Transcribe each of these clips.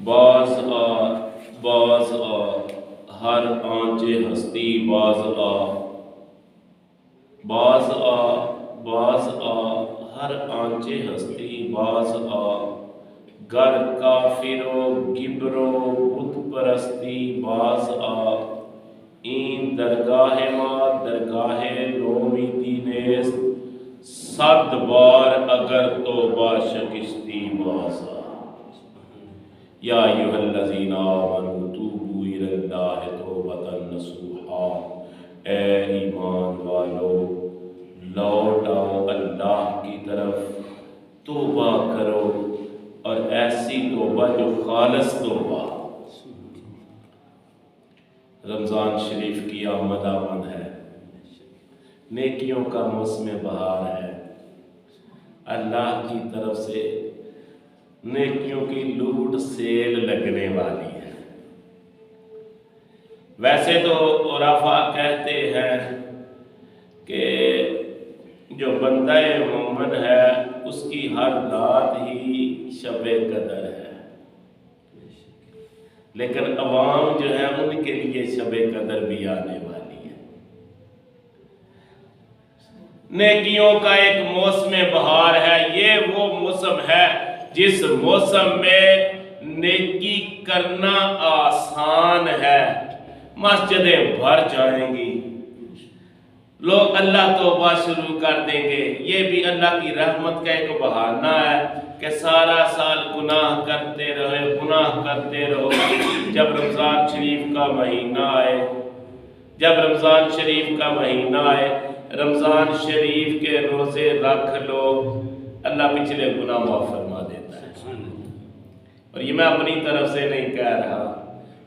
باز آ ہر آنچ ہستی باز آ، باز آ ہر آنچ ہستی باز آ، گر کافر و گبر و بت پرستی باز آ، این درگاہ ما درگاہ نومیدی نیست، صد بار اگر توبہ شکستی باز آ۔ یا ایھا الذین آمنوا توبوا الی اللہ توبۃ نصوحا، اے ایمان والو لوٹ آؤ اللہ کی طرف، توبہ کرو، اور ایسی توبہ جو خالص توبہ۔ رمضان شریف کی آمد ہے، نیکیوں کا موسم بہار ہے، اللہ کی طرف سے نیکیوں کی لوٹ سیل لگنے والی ہے۔ ویسے تو عرفاء کہتے ہیں کہ جو بندہ مومن ہے اس کی ہر رات ہی شب قدر ہے، لیکن عوام جو ہے ان کے لیے شب قدر بھی آنے والی ہے۔ نیکیوں کا ایک موسم بہار ہے، یہ وہ موسم ہے جس موسم میں نیکی کرنا آسان ہے، مسجدیں بھر جائیں گی، لوگ اللہ توبہ شروع کر دیں گے۔ یہ بھی اللہ کی رحمت کا ایک بہانہ ہے کہ سارا سال گناہ کرتے رہو، جب رمضان شریف کا مہینہ آئے، رمضان شریف کے روزے رکھ لو، اللہ پچھلے گناہ معاف فرما دیتا ہے۔ اور یہ میں اپنی طرف سے نہیں کہہ رہا،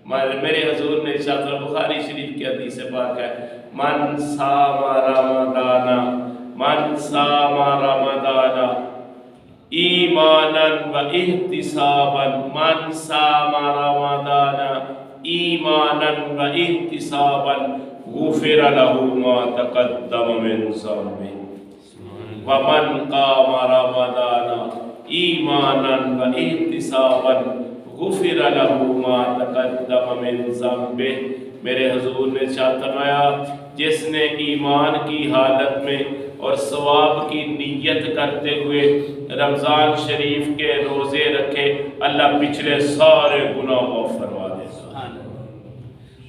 میرے حضور نے ارشاد فرمایا، بخاری شریف کی حدیث پاک ہے، من صام رمضان ایمانا و احتسابا، من صام رمضان ایمانا و احتسابا غفر له ما تقدم من ذنبه، ومن قام رمضان ایمانا و احتسابا غفر له ما تقدم من ذنبه۔ میرے حضور نے ارشاد فرمایا، جس نے ایمان کی حالت میں اور ثواب کی نیت کرتے ہوئے رمضان شریف کے روزے رکھے، اللہ پچھلے سارے گناہ معاف فرما دیتا۔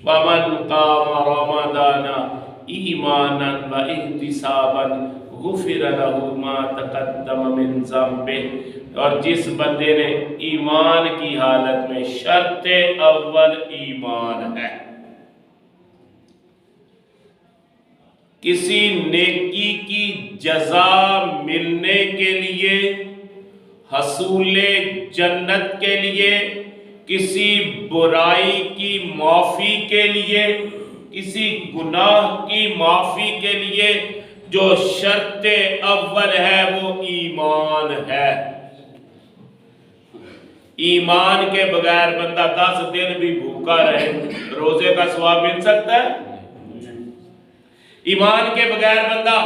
وَمَنْ قَامَ رَمَضَانَ ایمانا و احتسابا غفر له ما تقدم من ذنبه، اور جس بندے نے ایمان کی حالت میں، شرط اول ایمان ہے، کسی نیکی کی جزا ملنے کے لیے، حصول جنت کے لیے، کسی برائی کی معافی کے لیے، کسی گناہ کی معافی کے لیے جو شرط اول ہے وہ ایمان ہے۔ ایمان کے بغیر بندہ 10 دن بھی بھوکا رہے، روزے کا ثواب مل سکتا ہے؟ ایمان کے بغیر بندہ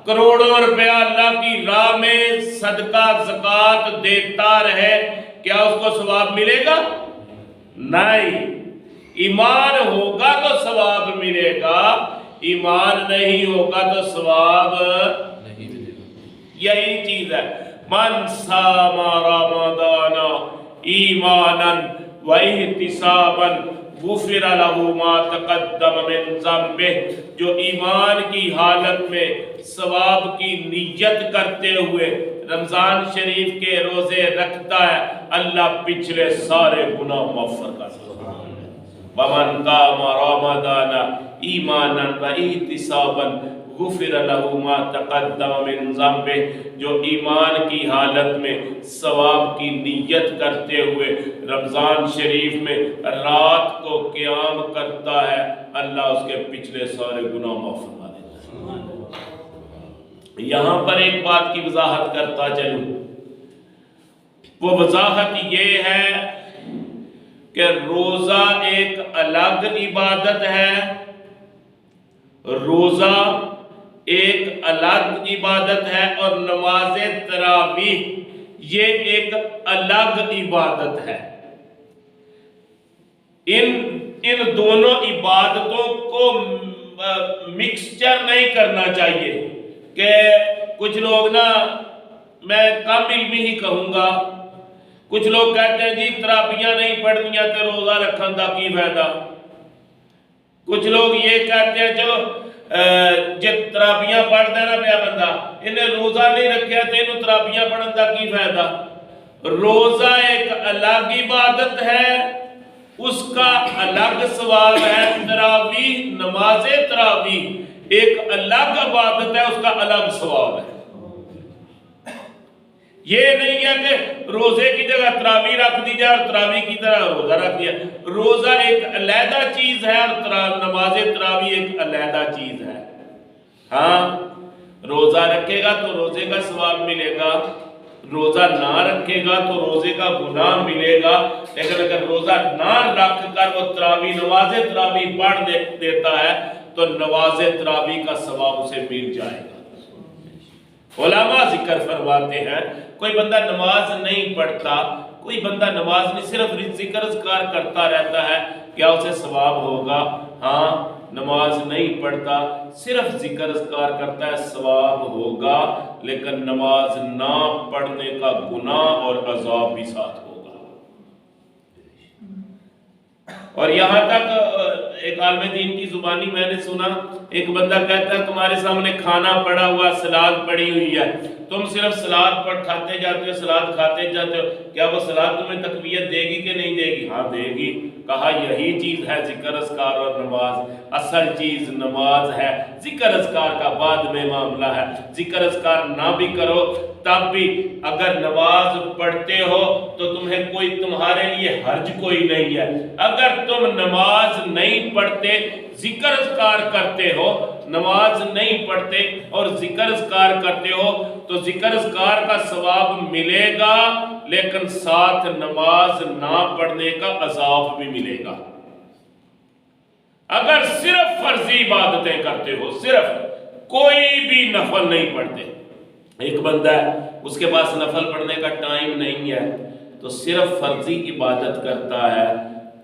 کروڑوں روپیہ اللہ کی راہ میں صدقہ زکوٰۃ دیتا رہے، کیا اس کو ثواب ملے گا؟ نہیں۔ ایمان ہوگا تو ثواب ملے گا، ایمان نہیں ہوگا تو ثواب نہیں ملے گا۔ یہی چیز ہے، من صام رمضان ایمانا و احتسابا غفر له ما تقدم من ذنبه، جو ایمان کی حالت میں ثواب کی نیت کرتے ہوئے رمضان شریف کے روزے رکھتا ہے، اللہ پچھلے سارے گناہ معاف کرتا ہے۔ وَمَنْ قَامَ رَمَضَانَ ایمانا و احتسابا غفر له ما تقدم من ذنبه، جو ایمان کی حالت میں ثواب کی نیت کرتے ہوئے رمضان شریف میں رات کو قیام کرتا ہے، اللہ اس کے پچھلے سارے گناہ معاف فرما دیتا ہے۔ یہاں پر ایک بات کی وضاحت کرتا چلوں، وہ وضاحت یہ ہے کہ روزہ ایک الگ عبادت ہے، روزہ ایک الگ عبادت ہے، اور نماز تراویح یہ ایک الگ عبادت ہے۔ ان دونوں عبادتوں کو مکسچر نہیں کرنا چاہیے کہ کچھ لوگ نا، میں کم علمی ہی کہوں گا، کچھ لوگ کہتے ہیں جی تراویحاں نہیں پڑھنیاں تے روزہ رکھن دا کی فائدہ۔ کچھ لوگ یہ کہتے ہیں چلو جب تراویحاں پڑھ دینا پیا بندہ، انہیں روزہ نہیں رکھیا تے انہوں تراویحاں پڑھن دا کی فائدہ۔ روزہ ایک الگ عبادت ہے، اس کا الگ ثواب ہے۔ تراویح، نماز تراویح ایک الگ عبادت ہے، اس کا الگ ثواب ہے۔ یہ نہیں ہے کہ روزے کی جگہ تراویح رکھ دی جائے اور تراویح کی طرح روزہ رکھ دیا۔ روزہ ایک علیحدہ چیز ہے اور نماز تراویح ایک علیحدہ چیز ہے۔ ہاں، روزہ رکھے گا تو روزے کا ثواب ملے گا، روزہ نہ رکھے گا تو روزے کا گناہ ملے گا۔ لیکن اگر روزہ نہ رکھ کر وہ تراویح، نماز تراویح پڑھ دیتا ہے تو نماز تراویح کا ثواب اسے مل جائے گا۔ علماء ذکر فرماتے ہیں کوئی بندہ نماز نہیں پڑھتا، کوئی بندہ نماز نہیں، صرف ذکر اذکار کرتا رہتا ہے، کیا اسے ثواب ہوگا؟ ہاں، نماز نہیں پڑھتا، صرف ذکر اذکار کرتا ہے، ثواب ہوگا، لیکن نماز نہ پڑھنے کا گناہ اور عذاب بھی ساتھ ہوگا۔ اور یہاں تک ایک عالم دین کی زبانی میں نے سنا، ایک بندہ کہتا ہے تمہارے سامنے کھانا پڑا ہوا، سلاد پڑی ہوئی ہے، تم صرف سلاد پر کھاتے جاتے ہو، سلاد کھاتے جاتے ہو، کیا وہ سلاد تمہیں تقویت دے گی کہ نہیں دے گی؟ ہاں دے گی۔ کہا یہی چیز ہے ذکر اذکار اور نماز، اصل چیز نماز ہے، ذکر اذکار کا بعد میں معاملہ ہے۔ ذکر اذکار نہ بھی کرو تب بھی اگر نماز پڑھتے ہو تو تمہارے لیے حرج کوئی نہیں ہے۔ اگر تم نماز نہیں پڑھتے، ذکر اذکار کرتے ہو، نماز نہیں پڑھتے اور ذکر اذکار کرتے ہو تو ذکر اذکار کا ثواب ملے گا، لیکن ساتھ نماز نہ پڑھنے کا عذاب بھی ملے گا۔ اگر صرف فرضی عبادتیں کرتے ہو، صرف کوئی بھی نفل نہیں پڑھتے، ایک بندہ ہے اس کے پاس نفل پڑھنے کا ٹائم نہیں ہے تو صرف فرضی عبادت کرتا ہے،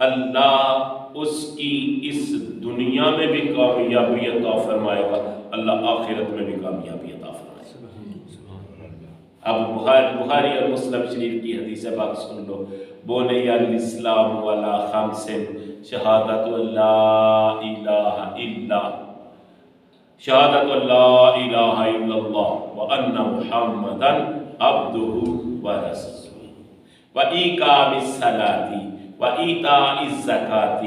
اللہ اس کی اس دنیا میں بھی کامیابی عطا فرمائے گا، اللہ آخرت میں بھی کامیابی عطا فرمائے گا۔ اب بخاری اور مسلم شریف کی حدیث پاک سن لو، بنی الاسلام علی خمس، شہادت لا الہ الا شہادت لا الہ الا اللہ وان محمدا عبدہ ورسولہ وإقام الصلاۃ وإیتاء الزکاۃ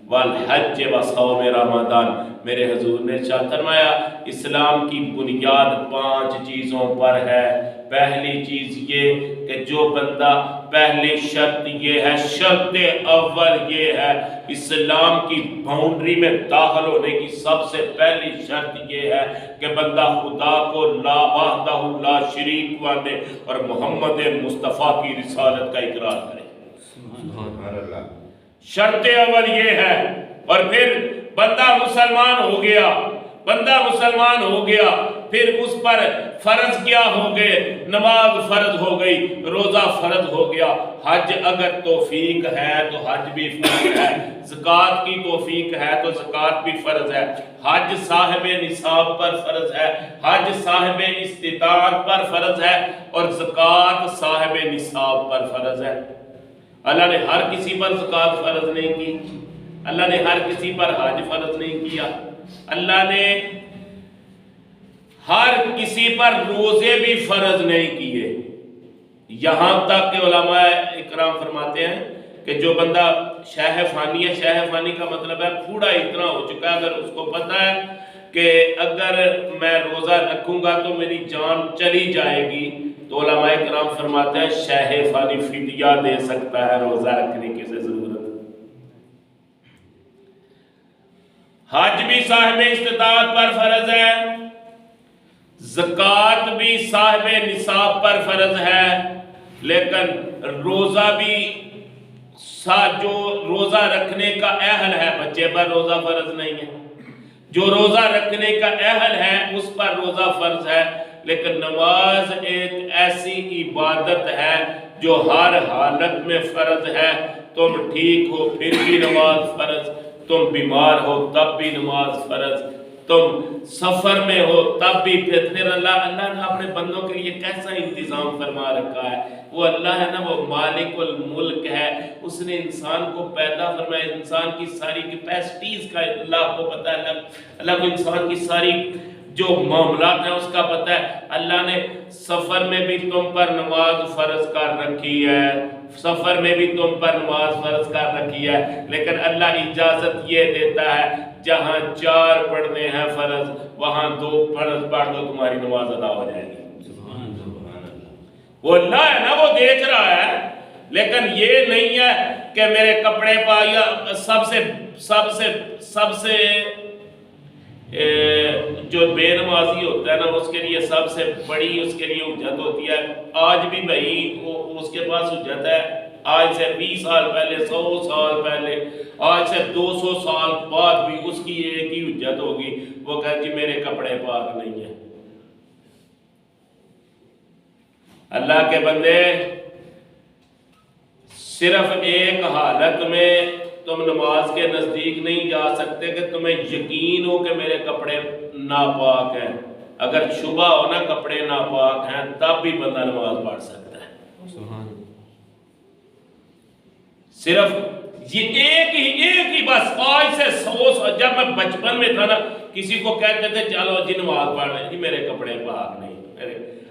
والحج وصوم رمضان۔ میرے حضور نے ارشاد فرمایا اسلام کی بنیاد 5 چیزوں پر ہے۔ پہلی چیز یہ کہ جو بندہ، پہلی شرط یہ ہے، شرط اول یہ ہے، اسلام کی باؤنڈری میں داخل ہونے کی سب سے پہلی شرط یہ ہے کہ بندہ خدا کو لا وحدہ لا شریک مانے اور محمد مصطفیٰ کی رسالت کا اقرار کرے۔ شرط اول یہ ہے۔ اور پھر بندہ مسلمان ہو گیا، بندہ مسلمان ہو گیا، پھر اس پر فرض کیا ہو گئے؟ نماز فرض ہو گئی، روزہ فرض ہو گیا، حج اگر توفیق ہے تو حج بھی فرض ہے، زکوٰۃ کی توفیق ہے تو زکوٰۃ بھی فرض ہے، حج صاحب نصاب پر فرض ہے، حج صاحب استطاعت پر فرض ہے اور زکوٰۃ صاحب نصاب پر فرض ہے۔ اللہ نے ہر کسی پر زکوٰۃ فرض نہیں کی، اللہ نے ہر کسی پر حج فرض نہیں کیا، اللہ نے ہر کسی پر روزے بھی فرض نہیں کیے۔ یہاں تک کہ علماء اکرام فرماتے ہیں کہ جو بندہ شہ فانی ہے، شہ فانی کا مطلب ہے پھوڑا اتنا ہو چکا ہے، اگر اس کو پتہ ہے کہ اگر میں روزہ رکھوں گا تو میری جان چلی جائے گی، تو علماء اکرام فرماتے ہیں شہ فانی فدیہ دے سکتا ہے، روزہ رکھنے کی سے ضرورت۔ حج بھی صاحب استطاعت پر فرض ہے، زکوٰۃ بھی صاحب نصاب پر فرض ہے، لیکن روزہ بھی جو روزہ رکھنے کا اہل ہے، بچے پر روزہ فرض نہیں ہے، جو روزہ رکھنے کا اہل ہے اس پر روزہ فرض ہے، لیکن نماز ایک ایسی عبادت ہے جو ہر حالت میں فرض ہے، تم ٹھیک ہو پھر بھی نماز فرض، تم بیمار ہو تب بھی نماز فرض، تم سفر میں ہو تب بھی پھر اللہ نے اپنے بندوں کے لیے کیسا انتظام فرما رکھا ہے۔ وہ اللہ ہے نا، وہ مالک الملک ہے، اس نے انسان کو پیدا فرمایا، انسان کی ساری کیپیسٹیز کا اللہ کو پتہ ہے، اللہ کو انسان کی ساری جو معاملات ہیں اس کا پتہ ہے۔ اللہ نے سفر میں بھی تم پر نماز فرض کر رکھی ہے، سفر میں بھی تم پر نماز فرض کر رکھی ہے، لیکن اللہ اجازت یہ دیتا ہے جہاں 4 پڑھنے ہیں فرض وہاں 2 فرض پڑھ دو، تمہاری نماز ادا ہو جائے گی۔ وہ اللہ ہے نا، وہ دیکھ رہا ہے، لیکن یہ نہیں ہے کہ میرے کپڑے پایا سب سے جو بے نمازی ہوتا ہے نا اس کے لیے سب سے بڑی اس کے لیے حجت ہوتی ہے۔ آج بھی بھائی اس کے پاس حجت ہے، آج سے 20 سال پہلے، 100 سال پہلے، آج سے 200 سال بعد بھی اس کی ایک ہی حجت ہوگی، وہ کہے جی میرے کپڑے پاک نہیں ہیں۔ اللہ کے بندے، صرف ایک حالت میں تم نماز کے نزدیک نہیں جا سکتے کہ تمہیں یقین ہو کہ میرے کپڑے ناپاک ہیں۔ اگر شبہ ہو نا کپڑے ناپاک ہیں تب بھی بندہ نماز پڑھ سکتا ہے۔ صرف یہ ایک ہی بس، آج سے 100 سال، جب میں بچپن میں تھا نا کسی کو کہتے تھے چلو جی نماز پڑھ لیں، جی میرے کپڑے پاک نہیں۔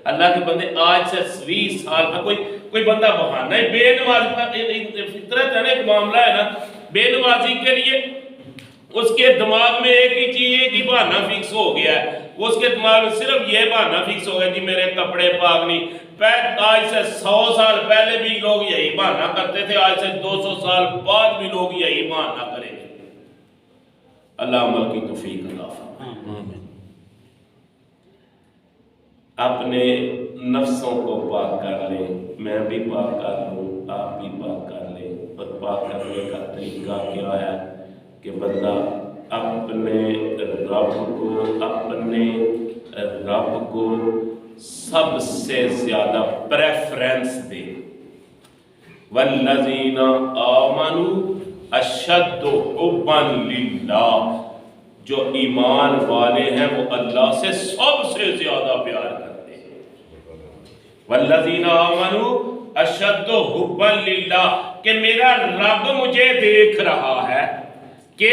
اللہ کے بندے آج سے 20 سال میں کوئی بندہ بہانہ ہے، بے نمازی فطرت ہے نا، ایک معاملہ ہے نا بے نمازی کے لیے، اس کے دماغ میں ایک ہی بہانہ فکس ہو گیا ہے، وہ اس کے دماغ میں صرف یہ بہانہ فکس ہو گیا جی میرے کپڑے پاک نہیں۔ آج سے 100 سال پہلے بھی لوگ یہی بہانہ کرتے تھے، آج سے 200 سال بعد بھی لوگ یہی بہانہ کریں گے۔ اللہ عمل کی توفیق عطا فرمائے۔ اپنے نفسوں کو پاک کر لیں، میں بھی پاک کر لوں، آپ بھی پاک کر لیں۔ اور پاک کرنے کا طریقہ کیا ہے کہ بندہ اپنے رب کو سب سے زیادہ پریفرنس دے۔ والذین آمنوا اشد حبا للہ، جو ایمان والے ہیں وہ اللہ سے سب سے زیادہ پیار کرتے ہیں۔ والذین آمنوا اشد حبا للہ، کہ میرا رب مجھے دیکھ رہا ہے، کہ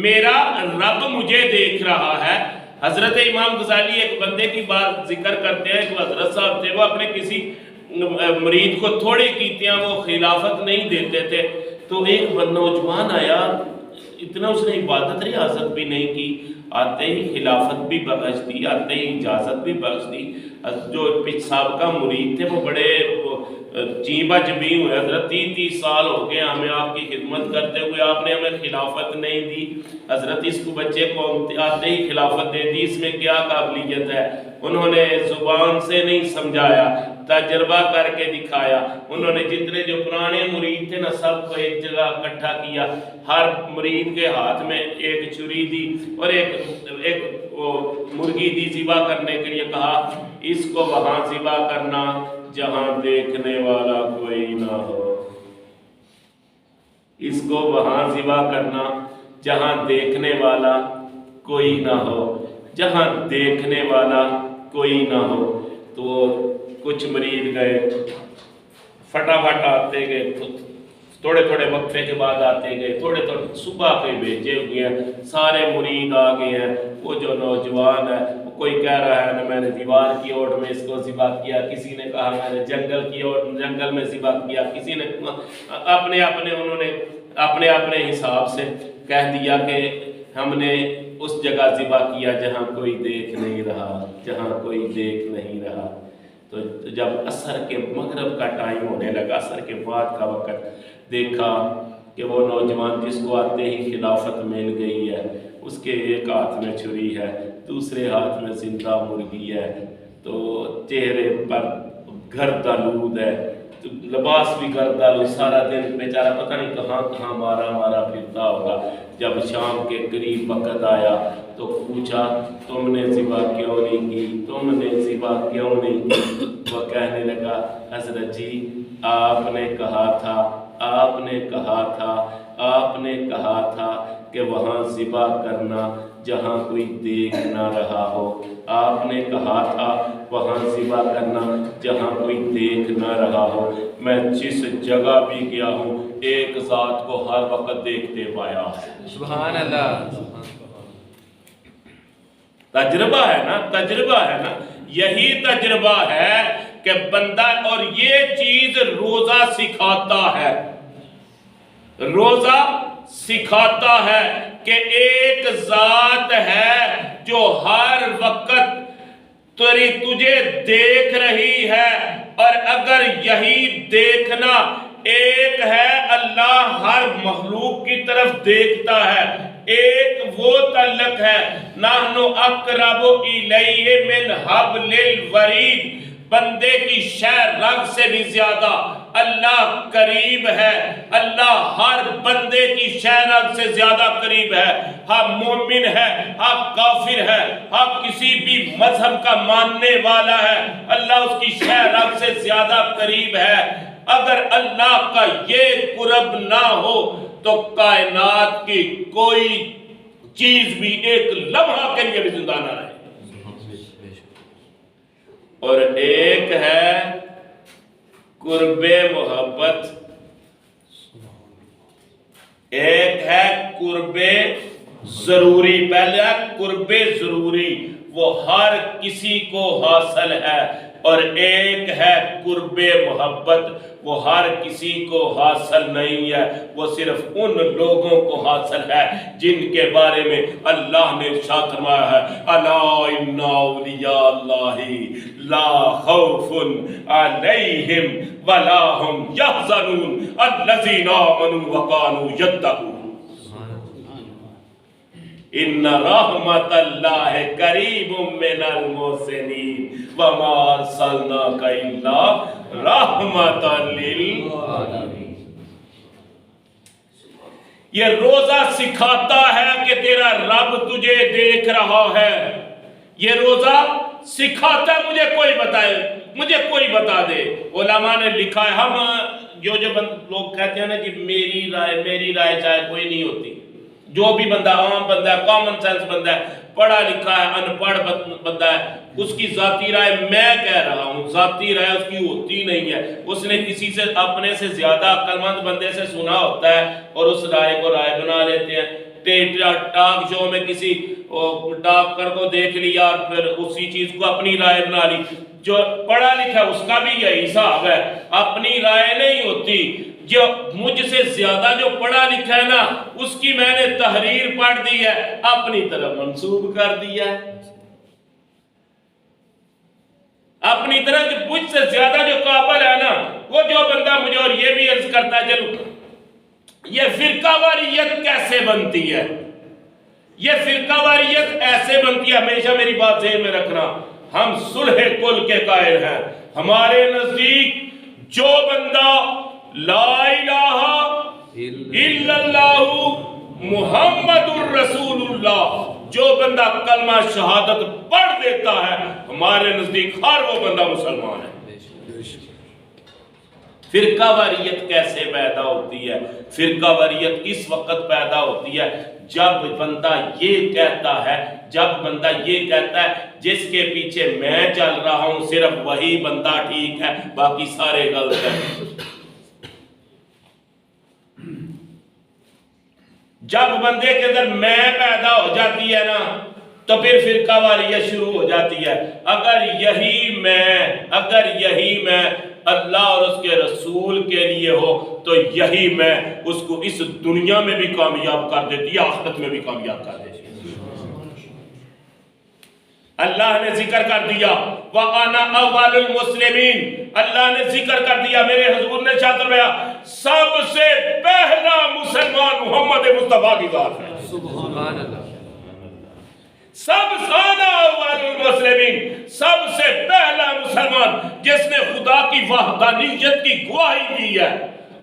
میرا رب مجھے دیکھ رہا ہے۔ حضرت امام غزالی ایک بندے کی بات ذکر کرتے ہیں کہ حضرت صاحب تھے، وہ اپنے کسی مرید کو تھوڑی کیتیاں وہ خلافت نہیں دیتے تھے، تو ایک نوجوان آیا، اتنا اس نے عبادت ریاضت بھی نہیں کی، آتے ہی خلافت بھی بخش دی، آتے ہی اجازت بھی بخش دی۔ جو سابقہ مرید تھے وہ بڑے چیبہ جبی ہوئے، حضرت 30 سال ہو گئے ہمیں آپ کی خدمت کرتے ہوئے، آپ نے ہمیں خلافت نہیں دی، حضرت اس کو بچے کو آتے ہی خلافت دے دی، اس میں کیا قابلیت ہے؟ انہوں نے زبان سے نہیں سمجھایا، تجربہ کر کے دکھایا۔ انہوں نے جتنے جو پرانے مرید تھے نا سب کو ایک جگہ اکٹھا کیا، ہر مرید کے ہاتھ میں ایک چھری دی اور ایک مرغی دی ذبح کرنے کے لیے کہا، اس کو وہاں ذبح کرنا جہاں دیکھنے والا کوئی نہ ہو، اس کو وہاں ذبح کرنا جہاں دیکھنے والا کوئی نہ ہو، جہاں دیکھنے والا کوئی نہ ہو۔ تو کچھ مرید گئے، فٹافٹ آتے گئے، تھوڑے وقفے کے بعد آتے گئے، تھوڑے صبح کے بھیجے ہوئے ہیں، سارے مرید آ گئے ہیں۔ وہ جو نوجوان ہے کوئی کہہ رہا ہے نا میں نے دیوار کی اوٹ میں اس کو ذبح کیا، کسی نے کہا میں نے جنگل میں ذبح کیا، کسی نے انہوں نے اپنے حساب سے کہہ دیا کہ ہم نے اس جگہ ذبح کیا جہاں کوئی دیکھ نہیں رہا۔ تو جب عصر کے مغرب کا ٹائم ہونے لگا، عصر کے بعد کا وقت، دیکھا کہ وہ نوجوان جس کو آتے ہی خلافت مل گئی ہے، اس کے ایک ہاتھ میں چھری ہے، دوسرے ہاتھ میں زندہ مرغی ہے، تو چہرے پر گرد آلود ہے، لباس بھی گرد آلود، سارا دن بیچارہ پتہ نہیں کہاں مارا پھرتا ہوگا۔ جب شام کے قریب وقت آیا تو پوچھا تم نے ذبح کیوں نہیں کی؟ وہ کہنے لگا حضرت جی آپ نے کہا تھا آپ نے کہا تھا کہ وہاں ذبح کرنا جہاں کوئی دیکھ نہ رہا ہو، آپ نے کہا تھا وہاں ذبح کرنا جہاں کوئی دیکھ نہ رہا ہو۔ میں جس جگہ بھی گیا ہوں ایک ذات کو ہر وقت دیکھتے پایا ہے۔ سبحان اللہ۔ تجربہ ہے نا، یہی تجربہ ہے کہ بندہ، اور یہ چیز روزہ سکھاتا ہے کہ ایک ذات ہے جو ہر وقت تجھے دیکھ رہی ہے، اور اگر یہی دیکھنا ایک ہے، اللہ ہر مخلوق کی طرف دیکھتا ہے، ایک وہ تعلق ہے نحن اقرب الیہ من حبل الورید، بندے کی شہ رگ سے بھی زیادہ اللہ قریب ہے، اللہ ہر بندے کی شہ رگ سے زیادہ قریب ہے، ہاں مومن ہے، ہاں کافر ہے، ہاں کسی بھی مذہب کا ماننے والا ہے، اللہ اس کی شہ رگ سے زیادہ قریب ہے۔ اگر اللہ کا یہ قرب نہ ہو تو کائنات کی کوئی چیز بھی ایک لمحہ کے لیے بھی زندہ نہ رہے۔ اور ایک ہے قرب محبت، ایک ہے قرب ضروری۔ پہلے قرب ضروری، وہ ہر کسی کو حاصل ہے، اور ایک ہے قرب محبت، وہ ہر کسی کو حاصل نہیں ہے، وہ صرف ان لوگوں کو حاصل ہے جن کے بارے میں اللہ نے ارشاد فرمایا ہے، الا ان اولیاء اللہ لا خوف علیہم ولا هم يحزنون الذین آمنوا وكانوا يتقون۔ ان رحمت اللہ قریب من المحسنین وما ارسلناک الا رحمت للعالمین۔ یہ روزہ سکھاتا ہے کہ تیرا رب تجھے دیکھ رہا ہے، یہ روزہ سکھاتا ہے، مجھے کوئی بتا دے۔ علماء نے لکھا ہے، ہم جو لوگ کہتے ہیں نا کہ میری رائے چاہے کوئی نہیں ہوتی، جو بھی بندہ عام بندہ ہے، کامن سینس بندہ ہے، پڑھا لکھا ہے، ان پڑھ بندہ ہے، اس کی ذاتی رائے، میں کہہ رہا ہوں ذاتی رائے اس کی ہوتی نہیں ہے، اس نے کسی سے اپنے سے زیادہ عقل مند بندے سے سنا ہوتا ہے اور اس رائے کو رائے بنا لیتے ہیں۔ ٹاک شو میں کسی ڈاکٹر کو دیکھ لیا اور پھر اسی چیز کو اپنی رائے بنا لی۔ جو پڑھا لکھا اس کا بھی یہی حساب ہے، اپنی رائے نہیں ہوتی۔ جو مجھ سے زیادہ جو پڑھا لکھا ہے نا، اس کی میں نے تحریر پڑھ دی ہے، اپنی طرف منسوب کر دیا ہے، اپنی طرح جو مجھ سے زیادہ جو قابل ہے نا، وہ جو بندہ مجھے اور یہ بھی عرض کرتا ہے، چلو یہ فرقہ واریت کیسے بنتی ہے؟ یہ فرقہ واریت ایسے بنتی ہے، ہمیشہ میری بات ذہن میں رکھنا، ہم صلح کل کے قائل ہیں۔ ہمارے نزدیک جو بندہ لا الہ الا اللہ محمد الرسول اللہ، جو بندہ کلمہ شہادت پڑھ دیتا ہے، ہمارے نزدیک ہر وہ بندہ مسلمان ہے۔ فرقہ واریت کیسے پیدا ہوتی ہے؟ فرقہ واریت اس وقت پیدا ہوتی ہے جب بندہ یہ کہتا ہے جس کے پیچھے میں چل رہا ہوں صرف وہی بندہ ٹھیک ہے، باقی سارے غلط ہیں۔ جب بندے کے اندر میں پیدا ہو جاتی ہے نا، تو پھر فرقہ واریت شروع ہو جاتی ہے۔ اگر یہی میں اللہ اور اس کے رسول کے لیے ہو تو یہی میں اس کو اس دنیا میں بھی کامیاب کر دیتی ہے، آخرت میں بھی کامیاب کر دیتی ہے۔ اللہ نے ذکر کر دیا وَأَنَا أَوَّلُ الْمُسْلِمِينَ، اللہ نے ذکر کر دیا، میرے حضور نے ارشاد فرمایا سب سے پہلا مسلمان محمد مصطفیٰ کی ذات ہے۔ سبحان اللہ۔ سب سے پہلا مسلمان جس نے خدا کی وحدانیت کی گواہی دی ہے،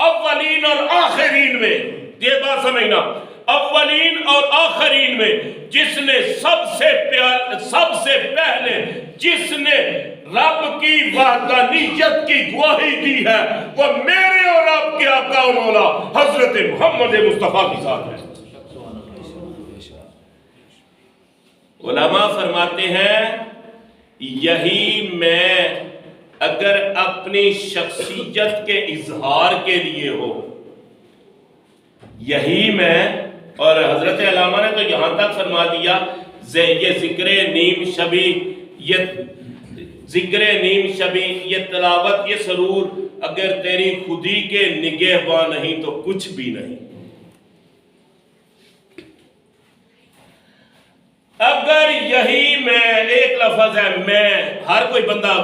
اولین اور آخرین میں، یہ بات سمجھنا، اولین اور آخرین میں جس نے سب سے پہلے جس نے رب کی وحدانیت کی گواہی دی ہے وہ میرے اور آپ کے آقا و مولا حضرت محمد مصطفیٰ کی ذات ہے۔ علماء فرماتے ہیں یہی میں اگر اپنی شخصیت کے اظہار کے لیے ہو، یہی میں، اور حضرت علامہ نے تو یہاں تک فرما دیا یہ ذکر نیم شبی یہ تلاوت یہ سرور اگر تیری خودی کے نگہباں نہیں تو کچھ بھی نہیں۔ اگر یہی میں، ایک لفظ ہے میں، ہر کوئی بندہ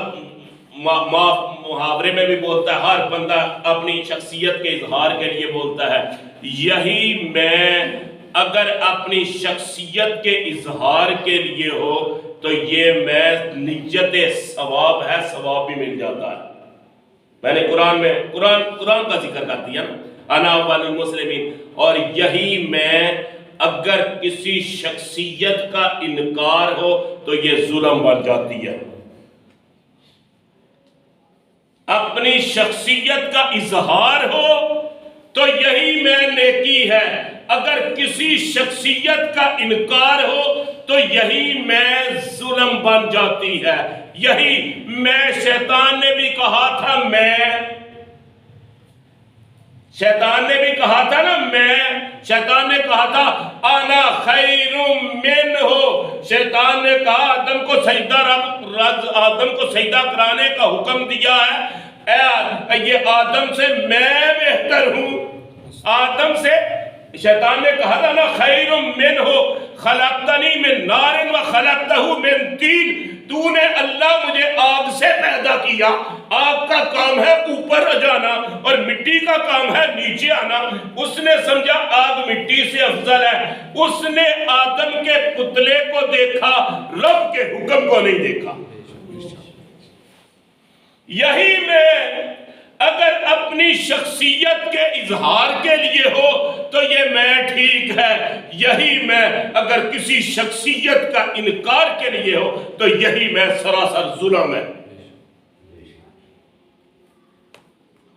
محاورے میں بھی بولتا ہے، ہر بندہ اپنی شخصیت کے اظہار کے لیے بولتا ہے، یہی میں اگر اپنی شخصیت کے اظہار کے لیے ہو تو یہ میں نیت ثواب ہے، ثواب بھی مل جاتا ہے۔ میں نے قرآن کا ذکر کر دیا نا، انا اول المسلمین، اور یہی میں اگر کسی شخصیت کا انکار ہو تو یہ ظلم بن جاتی ہے۔ اپنی شخصیت کا اظہار ہو تو یہی میں نیکی ہے، اگر کسی شخصیت کا انکار ہو تو یہی میں ظلم بن جاتی ہے۔ یہی میں، شیطان نے بھی کہا تھا شیطان نے بھی کہا تھا نا شیطان نے کہا تھا انا خیر منہ، شیطان نے کہا آدم کو سجدہ کرانے کا حکم دیا ہے، یہ آدم سے میں بہتر ہوں۔ آدم سے شیطان نے کہا تھا نا خیر منہ خلقتنی من نار و خلقتہ من طین، تو نے اللہ مجھے آگ سے پیدا کیا، آگ کا کام ہے اوپر جانا اور مٹی کا کام ہے نیچے آنا۔ اس نے سمجھا آگ مٹی سے افضل ہے، اس نے آدم کے پتلے کو دیکھا، رب کے حکم کو نہیں دیکھا۔ یہی میں اگر اپنی شخصیت کے اظہار کے لیے ہو تو یہ میں ٹھیک ہے، یہی میں اگر کسی شخصیت کا انکار کے لیے ہو تو یہی میں سراسر ظلم ہے۔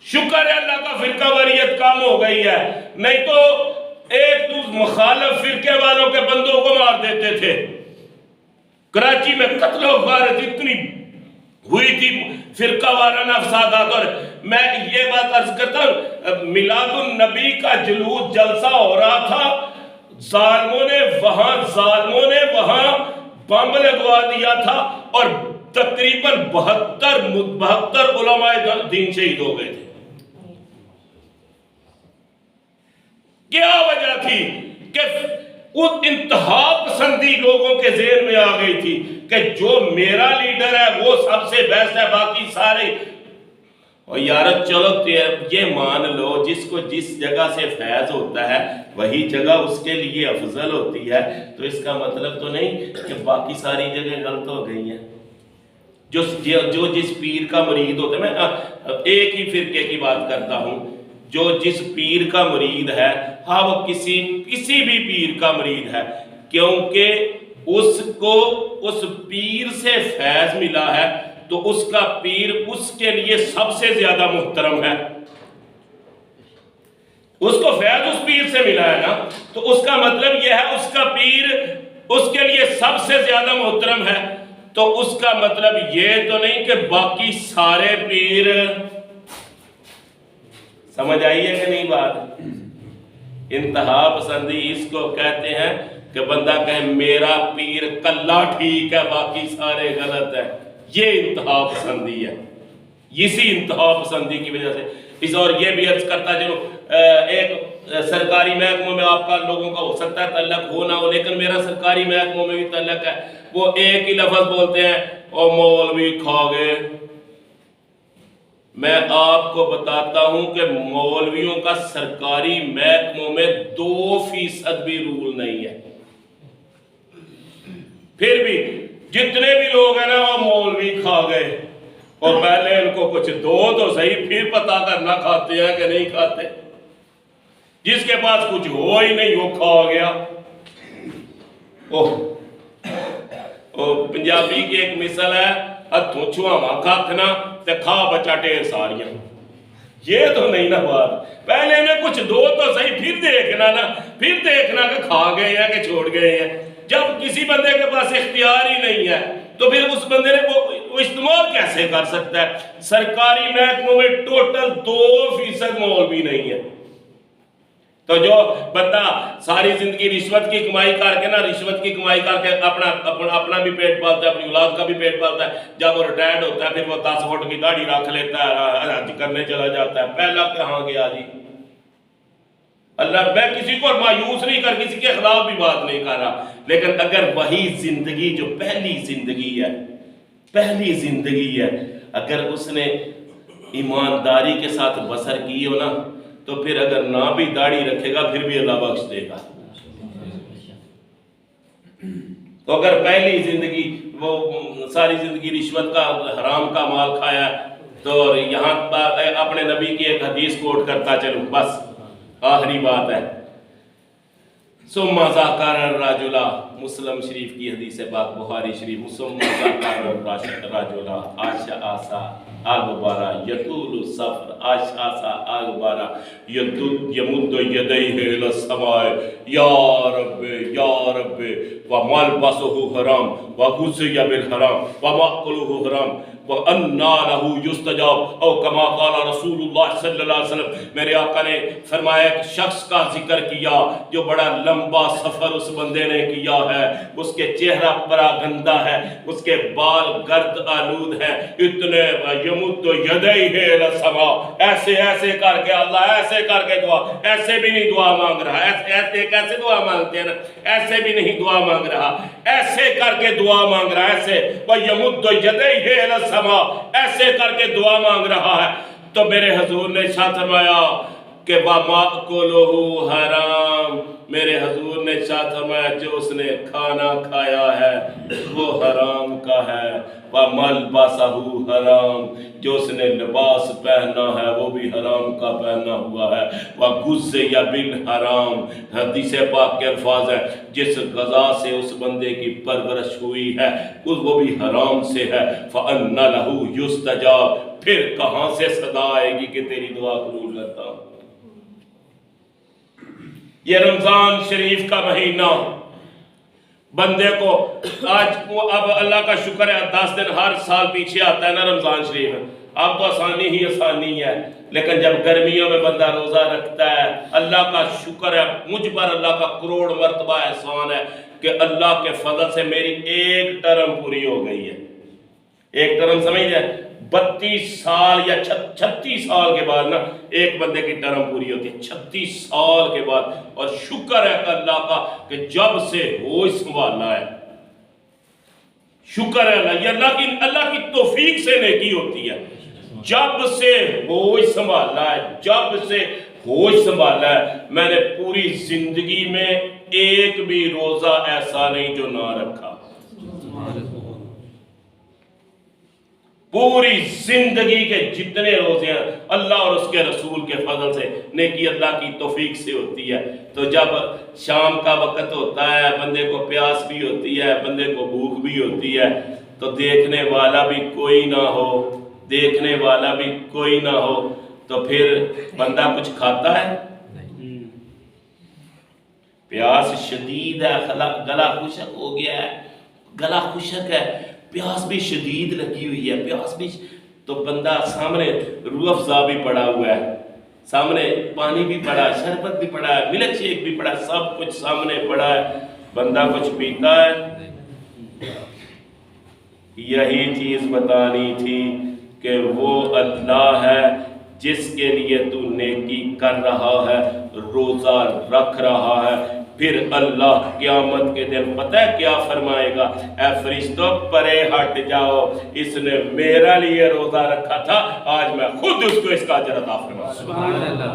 شکر ہے اللہ کا فرقہ واریت کام ہو گئی ہے، نہیں تو ایک مخالف فرقے والوں کے بندوں کو مار دیتے تھے۔ کراچی میں قتل و غارت اتنی ہوئی تھی فرقہ وارانہ فسادات، اور میں یہ بات عرض کرتا ہوں میلاد النبی کا جلوس جلسہ ہو رہا تھا، ظالموں نے وہاں بم لگوا دیا تھا اور تقریباً 72 علماء دین شہید ہو گئے تھے۔ کیا وجہ تھی کہ اس انتہا پسندی لوگوں کے ذہن میں آ گئی تھی کہ جو میرا لیڈر ہے وہ سب سے بیسٹ ہے، باقی سارے۔ اور یار چلو یہ مان لو جس کو جس جگہ سے فیض ہوتا ہے وہی جگہ اس کے لیے افضل ہوتی ہے، تو اس کا مطلب تو نہیں کہ باقی ساری جگہ غلط ہو گئی ہیں۔ جو جس پیر کا مرید ہوتا ہے، میں ایک ہی فرقے کی بات کرتا ہوں، جو جس پیر کا مرید ہے، ہاں وہ کسی بھی پیر کا مرید ہے، کیونکہ اس کو اس پیر سے فیض ملا ہے تو اس کا پیر اس کے لیے سب سے زیادہ محترم ہے۔ اس کو فیض اس پیر سے ملا ہے نا، تو اس کا مطلب یہ ہے اس کا پیر اس کے لیے سب سے زیادہ محترم ہے، تو اس کا مطلب یہ تو نہیں کہ باقی سارے پیر۔ سمجھ آئی ہے کہ نہیں بات؟ انتہا پسندی اس کو کہتے ہیں کہ بندہ کہے میرا پیر کلہ ٹھیک ہے باقی سارے غلط ہے، یہ انتہا پسندی ہے۔ اسی انتہا پسندی کی وجہ سے اور یہ بھی عرض کرتا جو ایک سرکاری محکموں میں آپ کا لوگوں کا ہو سکتا ہے تعلق ہو نہ ہو، لیکن میرا سرکاری محکموں میں بھی تعلق ہے، وہ ایک ہی لفظ بولتے ہیں اور مولوی کھا گئے۔ میں آپ کو بتاتا ہوں کہ مولویوں کا سرکاری محکموں میں 2% بھی رول نہیں ہے، پھر بھی جتنے بھی لوگ ہیں نا وہ مولوی کھا گئے، اور پہلے ان کو کچھ دو تو صحیح، پھر پتا کرنا کھاتے ہیں کہ نہیں کھاتے۔ جس کے پاس کچھ ہو ہی نہیں وہ کھا گیا. پنجابی کی ایک مثل ہے ہتھوں چھواواں کھ نہ تے کھا بچا ٹیر ساریاں. یہ تو نہیں نا بات. پہلے میں کچھ دو تو صحیح پھر دیکھنا کہ کھا گئے ہیں کہ چھوڑ گئے ہیں. جب کسی بندے کے پاس اختیار ہی نہیں ہے تو پھر اس بندے نے وہ استعمال کیسے کر سکتا ہے؟ سرکاری محکموں میں ٹوٹل 2% مول بھی نہیں ہے. تو جو بندہ ساری زندگی رشوت کی کمائی کر کے اپنا بھی پیٹ پالتا ہے, اپنی اولاد کا بھی پیٹ پالتا ہے, جب وہ ریٹائرڈ ہوتا ہے پھر وہ 10 فٹ کی داڑھی رکھ لیتا ہے, حج کرنے چلا جاتا ہے. پہلا کہاں گیا جی؟ اللہ, میں کسی کو مایوس نہیں کر, کسی کے خلاف بھی بات نہیں کر رہا, لیکن اگر وہی زندگی جو پہلی زندگی ہے اگر اس نے ایمانداری کے ساتھ بسر کی ہو نا, تو پھر اگر نہ بھی داڑھی رکھے گا پھر بھی اللہ بخش دے گا. تو اگر پہلی زندگی وہ ساری زندگی رشوت کا حرام کا مال کھایا تو یہاں اپنے نبی کی ایک حدیث کوٹ کرتا چلوں, بس آخری بات ہے. ثم ذکر الرجل, مسلم شریف کی حدیث پاک, بخاری شریف, ثم ذکر الرجل اشعث اغبر یطول السفر اشعث اغبر یمد یدیہ الی السماء یا رب وملبسہ حرام وغذی بالحرام ومأکلہ حرام وَأَنَّا لَهُ يُسْتَجَابُ, او کما قال رسول اللہ صلی اللہ علیہ وسلم. میرے آقا نے فرمایا ایک شخص کا ذکر کیا جو بڑا لمبا سفر اس بندے نے کیا ہے, اس کے چہرہ پرا گندہ ہے, اس کے بال گرد آلود ہیں, اتنے یمد یدیہ الی السماء, ایسے کر کے اللہ ایسے کر کے دعا, ایسے بھی نہیں دعا مانگ رہا, ایسے کیسے دعا مانگتے ہیں نا, ایسے بھی نہیں دعا مانگ رہا, ایسے کر کے دعا مانگ رہا, ایسے وَيَمُدُّ يَدَيْهِ إِلَى السَّمَاءِ, ایسے کر کے دعا مانگ رہا ہے. تو میرے حضور نے ارشاد فرمایا کہ وَمَأْكُلُهُ حرام, میرے حضور نے ارشاد فرمایا جو اس نے کھانا کھایا ہے وہ حرام کا ہے. وَمَلْبَسَهُ حرام, جو اس نے لباس پہنا ہے وہ بھی حرام کا پہنا ہوا ہے. وَغُذِّيَ بِالْحَرام, حدیث پاک کے الفاظ ہے جس غذا سے اس بندے کی پرورش ہوئی ہے وہ بھی حرام سے ہے. فَأَنَّ لَهُ يُسْتَجَابُ, پھر کہاں سے صدا آئے گی کہ تیری دعا قبول کرتا ہوں. یہ رمضان شریف کا مہینہ بندے کو آج اب اللہ کا شکر ہے 10 دن ہر سال پیچھے آتا ہے نا رمضان شریف, اب تو آسانی ہے, لیکن جب گرمیوں میں بندہ روزہ رکھتا ہے, اللہ کا شکر ہے, مجھ پر اللہ کا کروڑ مرتبہ احسان ہے کہ اللہ کے فضل سے میری ایک ٹرم پوری ہو گئی ہے. ایک ٹرم سمجھ جائے, 32 سال یا 36 سال کے بعد نا ایک بندے کی ٹرم پوری ہوتی ہے, 36 سال کے بعد. اور شکر ہے اللہ کا کہ جب سے ہوش سنبھالا ہے, شکر ہے اللہ, یہ اللہ کی توفیق سے نیکی ہوتی ہے. جب سے ہوش سنبھالا ہے, میں نے پوری زندگی میں ایک بھی روزہ ایسا نہیں جو نہ رکھا. پوری زندگی کے جتنے روزے ہیں اللہ اور اس کے رسول کے فضل سے, نیکی اللہ کی توفیق سے ہوتی ہے. تو جب شام کا وقت ہوتا ہے, بندے کو پیاس بھی ہوتی ہے, بندے کو بھوک بھی ہوتی ہے, تو دیکھنے والا بھی کوئی نہ ہو تو پھر بندہ کچھ کھاتا ہے. پیاس شدید ہے, گلا خشک ہو گیا ہے, پیاس بھی شدید لگی ہوئی ہے, تو بندہ سامنے روح افزا بھی پڑا ہوا ہے, سامنے پانی بھی پڑا ہے, شربت بھی پڑا ہے, ملک شیک بھی پڑا ہے, سب کچھ سامنے پڑا ہے, بندہ کچھ پیتا ہے. یہی چیز بتانی تھی کہ وہ اللہ ہے جس کے لیے تو نیکی کر رہا ہے, روزہ رکھ رہا ہے. پھر اللہ قیامت کے دن پتہ ہے کیا فرمائے گا؟ اے فرشتوں پرے ہٹ جاؤ, اس نے میرا لیے روزہ رکھا تھا, آج میں خود اس کو اس کا اجر عطا فرماؤں. سبحان اللہ.